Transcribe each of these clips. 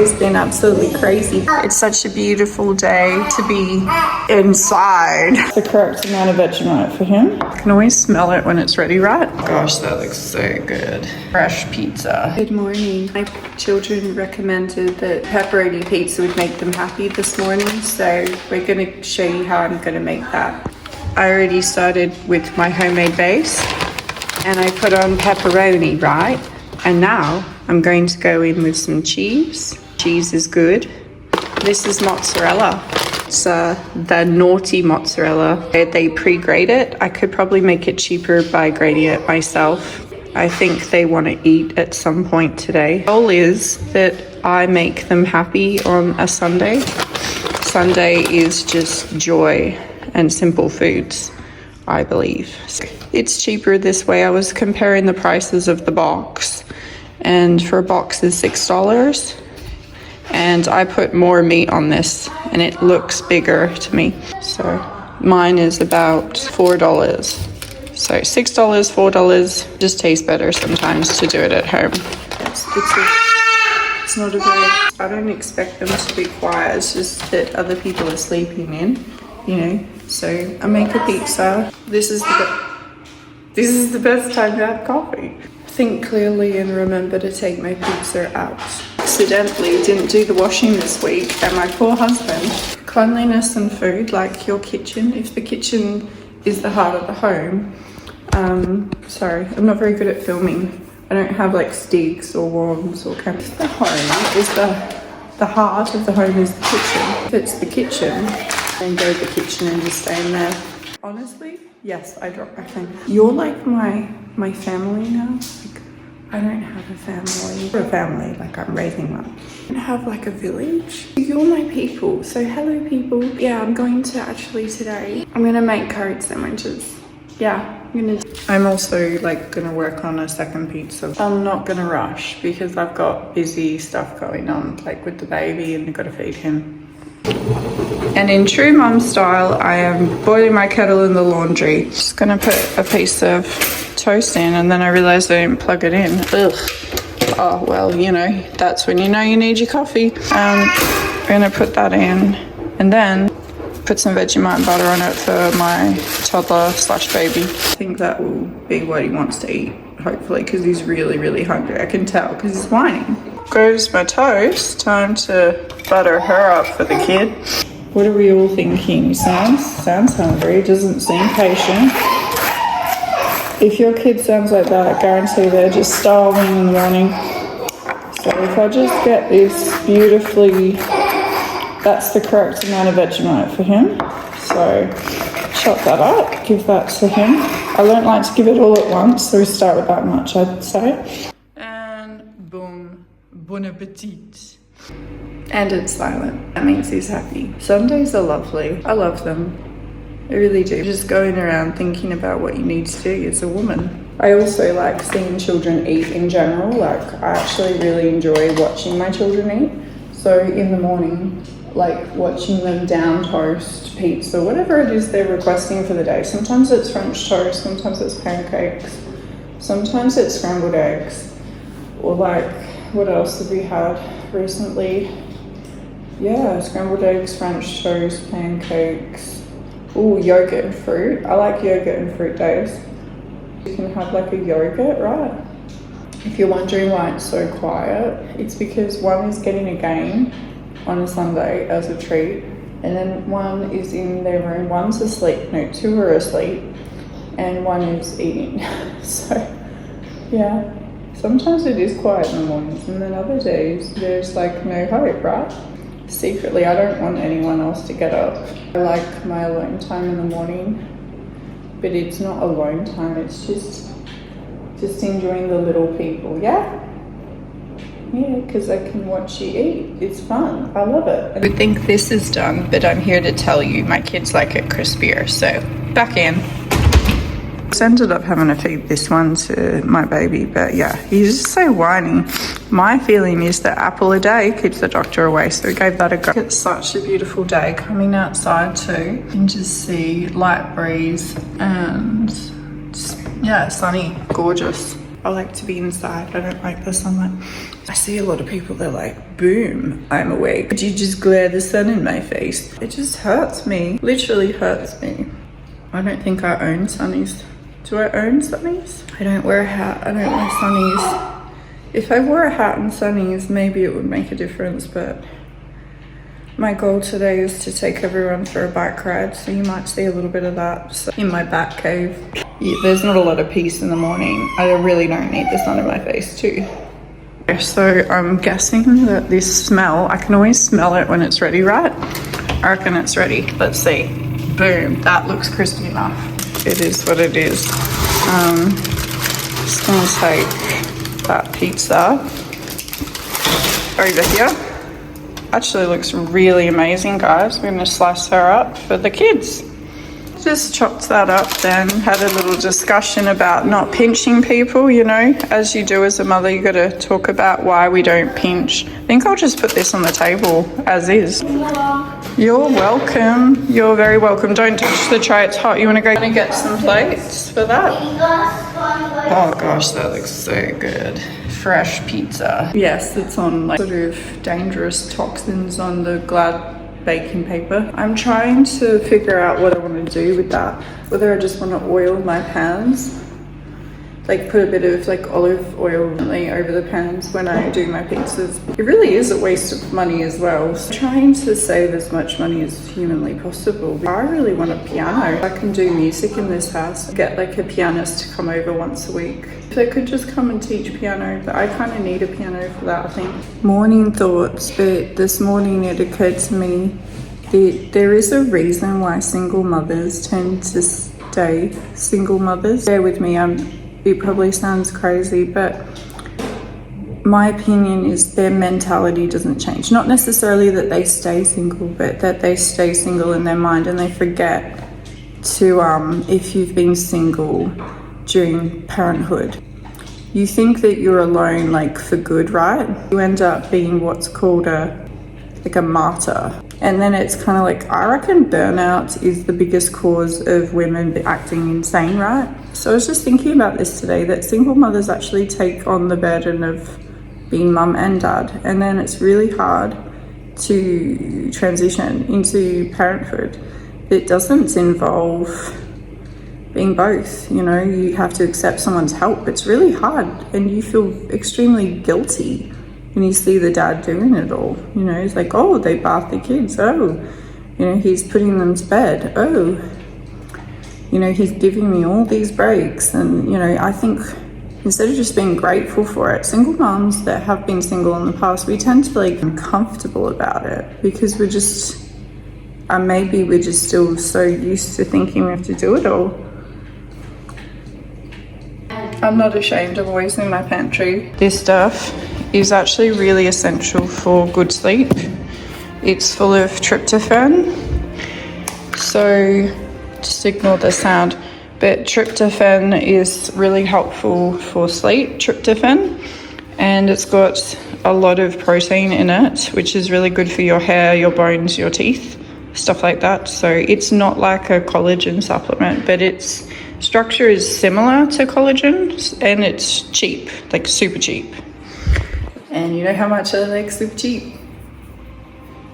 day's been absolutely crazy. It's such a beautiful day to be inside. The correct amount of Vegemite for him. I can always smell it when it's ready, right? Gosh, that looks so good. Fresh pizza. Good morning. My children recommended that pepperoni pizza would make them happy this morning, so we're gonna show you how I'm gonna make that. I already started with my homemade base and I put on pepperoni, right? And now I'm going to go in with some cheese. Cheese is good. This is mozzarella. It's the naughty mozzarella. They pre-grate it. I could probably make it cheaper by grating it myself. I think they want to eat at some point today. The goal is that I make them happy on a Sunday. Sunday is just joy and simple foods, I believe. It's cheaper this way. I was comparing the prices of the box, and for a box is $6, and I put more meat on this and it looks bigger to me. So mine is about $4. So $6, $4 just tastes better sometimes to do it at home. It's not a very, I don't expect them to be quiet, it's just that other people are sleeping in, you know. So I make a pizza. This is the best time to have coffee. Think clearly and remember to take my pizza out. Accidentally didn't do the washing this week, and my poor husband. Cleanliness and food, like your kitchen. If the kitchen is the heart of the home, sorry, I'm not very good at filming. I don't have like sticks or wands or cameras. The home is the heart of the home is the kitchen. If it's the kitchen, then go to the kitchen and just stay in there. Honestly, yes, I dropped my phone. You're like my family now. Like, I don't have a family. We're a family, like I'm raising one. I don't have like a village. You're my people. So hello people. Yeah, I'm going to actually today, I'm gonna make curry sandwiches. Yeah, I'm also like gonna work on a second pizza. I'm not gonna rush because I've got busy stuff going on, like with the baby, and I've got to feed him. And in true mum style, I am boiling my kettle in the laundry. Just gonna put a piece of toast in, and then I realized I didn't plug it in. Ugh. Oh, well, you know, that's when you know you need your coffee. I'm gonna put that in, and then put some Vegemite and butter on it for my toddler/baby. I think that will be what he wants to eat, hopefully, because he's really, really hungry. I can tell, because he's whining. Goes my toast. Time to butter her up for the kid. What are we all thinking? He sounds hungry, doesn't seem patient. If your kid sounds like that, I guarantee they're just starving in the morning. So if I just get this beautifully, that's the correct amount of Vegemite for him. So chop that up, give that to him. I don't like to give it all at once, so we start with that much, I'd say. And boom, bon appetit. And it's silent. That means he's happy. Sundays are lovely. I love them. I really do. Just going around thinking about what you need to do as a woman. I also like seeing children eat in general. Like, I actually really enjoy watching my children eat. So in the morning, like watching them down toast, pizza, whatever it is they're requesting for the day. Sometimes it's French toast, sometimes it's pancakes, sometimes it's scrambled eggs. Or like, what else have we had recently? Yeah, scrambled eggs, French toast, pancakes. Ooh, yogurt and fruit. I like yogurt and fruit days. You can have like a yogurt, right? If you're wondering why it's so quiet, it's because one is getting a game on a Sunday as a treat, and then one is in their room. One's asleep. No, two are asleep, and one is eating. So, yeah. Sometimes it is quiet in the mornings, and then other days there's like no hope, right? Secretly, I don't want anyone else to get up. I like my alone time in the morning, but it's not alone time, it's just enjoying the little people, yeah? Yeah, because I can watch you eat. It's fun. I love it. I would think this is done, but I'm here to tell you my kids like it crispier, so back in. I ended up having to feed this one to my baby, but yeah, he's just so whiny. My feeling is that apple a day keeps the doctor away, so we gave that a go. It's such a beautiful day coming outside too. You can just see light breeze and just, yeah, sunny, gorgeous. I like to be inside. I don't like the sunlight. I see a lot of people, they're like, boom, I'm awake. Could you just glare the sun in my face? It just hurts me, literally hurts me. I don't think I own sunnies. Do I own sunnies? I don't wear a hat, I don't wear sunnies. If I wore a hat and sunnies, maybe it would make a difference, but my goal today is to take everyone for a bike ride, so you might see a little bit of that. So in my bat cave, there's not a lot of peace in the morning. I really don't need the sun in my face too. So I'm guessing that this smell, I can always smell it when it's ready, right? I reckon it's ready. Let's see. Boom, that looks crispy enough. It is what it is. Just gonna take that pizza over here. Actually looks really amazing, guys. We're gonna slice her up for the kids. Just chopped that up then, had a little discussion about not pinching people, you know. As you do as a mother, you gotta talk about why we don't pinch. I think I'll just put this on the table as is. You're welcome. You're very welcome. Don't touch the tray, it's hot. You wanna go and get some plates for that? Oh gosh, that looks so good. Fresh pizza. Yes, it's on like sort of dangerous toxins on the Glad baking paper. I'm trying to figure out what I want to do with that. Whether I just want to oil my pans, like put a bit of like olive oil over the pans when I do my pizzas. It really is a waste of money as well. So trying to save as much money as humanly possible. I really want a piano. I can do music in this house. Get like a pianist to come over once a week. If they could just come and teach piano, but I kind of need a piano for that, I think. Morning thoughts, but this morning it occurred to me that there is a reason why single mothers tend to stay single mothers. Bear with me, it probably sounds crazy, but my opinion is their mentality doesn't change. Not necessarily that they stay single, but that they stay single in their mind and they forget to, if you've been single during parenthood, you think that you're alone like for good, right? You end up being what's called a martyr. And then it's kind of like, I reckon burnout is the biggest cause of women acting insane, right? So I was just thinking about this today, that single mothers actually take on the burden of being mum and dad. And then it's really hard to transition into parenthood that doesn't involve being both. You know, you have to accept someone's help. It's really hard and you feel extremely guilty when you see the dad doing it all. You know, it's like, oh, they bath the kids. Oh, you know, he's putting them to bed. Oh, you know, he's giving me all these breaks. And, you know, I think instead of just being grateful for it, single moms that have been single in the past, we tend to like be uncomfortable about it because we're just, maybe we're just still so used to thinking we have to do it all. I'm not ashamed of always in my pantry. This stuff is actually really essential for good sleep. It's full of tryptophan. So just ignore the sound. But tryptophan is really helpful for sleep, tryptophan. And it's got a lot of protein in it, which is really good for your hair, your bones, your teeth, stuff like that. So it's not like a collagen supplement, but its structure is similar to collagen and it's cheap, like super cheap. And you know how much I like super cheap?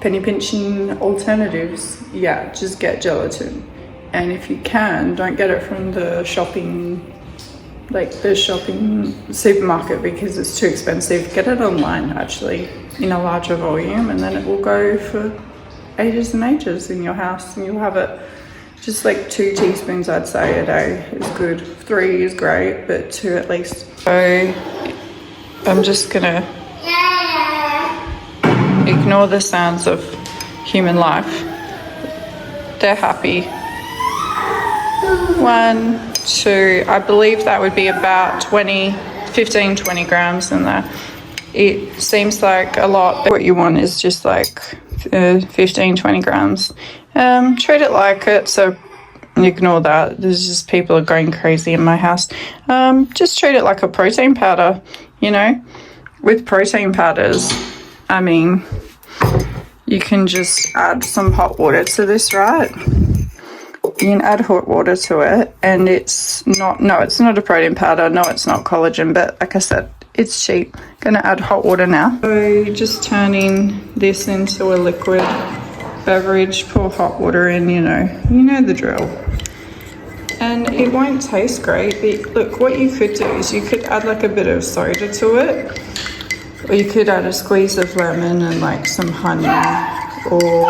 Penny pinching alternatives, yeah, just get gelatin. And if you can, don't get it from the shopping supermarket because it's too expensive. Get it online actually in a larger volume and then it will go for ages and ages in your house and you'll have it. Just like 2 teaspoons I'd say a day is good. 3 is great, but 2 at least. So I'm just gonna ignore the sounds of human life. They're happy. 1, 2, I believe that would be about 15, 20 grams in there. It seems like a lot, but what you want is just like 15, 20 grams. Treat it like it, so ignore that. There's just people are going crazy in my house. Just treat it like a protein powder, you know. With protein powders, I mean, you can just add some hot water to this, right? You can add hot water to it, and it's not, no, it's not a protein powder, no, it's not collagen, but like I said, it's cheap. Gonna add hot water now. So just turning this into a liquid beverage, pour hot water in, you know the drill. And it won't taste great, but look, what you could do is you could add like a bit of soda to it, or you could add a squeeze of lemon and like some honey, or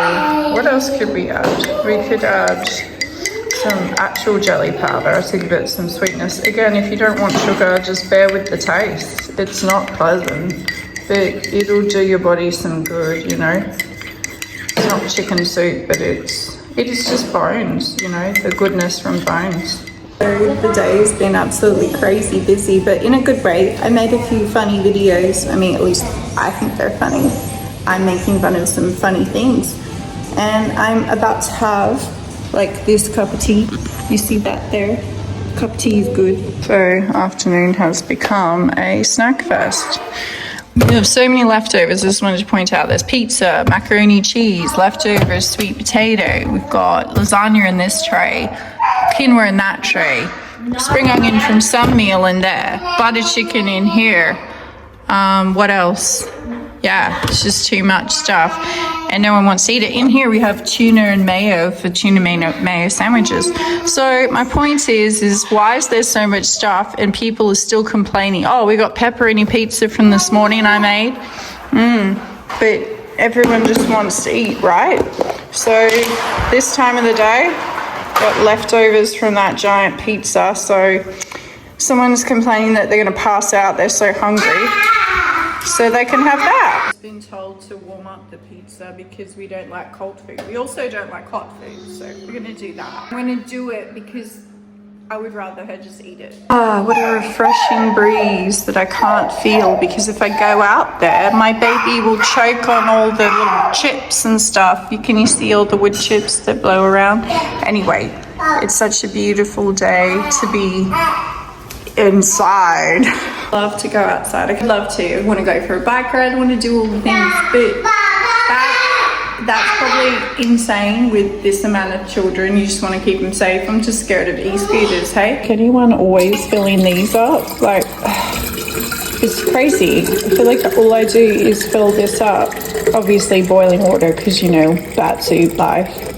what else could we add? We could add some actual jelly powder to give it some sweetness. Again, if you don't want sugar, just bear with the taste. It's not pleasant, but it'll do your body some good, you know. It's not chicken soup, but it is just bones, you know, the goodness from bones. So the day's been absolutely crazy busy, but in a good way. I made a few funny videos. I mean, at least I think they're funny. I'm making fun of some funny things. And I'm about to have like this cup of tea. You see that there? Cup of tea is good. So afternoon has become a snack fest. We have so many leftovers. I just wanted to point out there's pizza, macaroni cheese, leftovers, sweet potato. We've got lasagna in this tray, quinoa in that tray, spring onion from some meal in there, butter chicken in here. What else? Yeah, it's just too much stuff. And no one wants to eat it. In here we have tuna and mayo for tuna mayo sandwiches. So my point is why is there so much stuff and people are still complaining? Oh, we got pepperoni pizza from this morning I made. But everyone just wants to eat, right? So this time of the day, got leftovers from that giant pizza. So someone's complaining that they're going to pass out. They're so hungry. So they can have that. I've been told to warm up the pizza because we don't like cold food. We also don't like hot food, so we're gonna do that. I'm gonna do it because I would rather her just eat it. Ah, what a refreshing breeze that I can't feel, because if I go out there, my baby will choke on all the little chips and stuff. Can you see all the wood chips that blow around? Anyway, it's such a beautiful day to be inside. Love to go outside. I love to. I want to go for a bike ride. I want to do all the things, but that's probably insane with this amount of children. You just want to keep them safe. I'm just scared of e-scooters, hey? Anyone always filling these up? Like, it's crazy. I feel like all I do is fill this up. Obviously boiling water because, you know, bat soup life.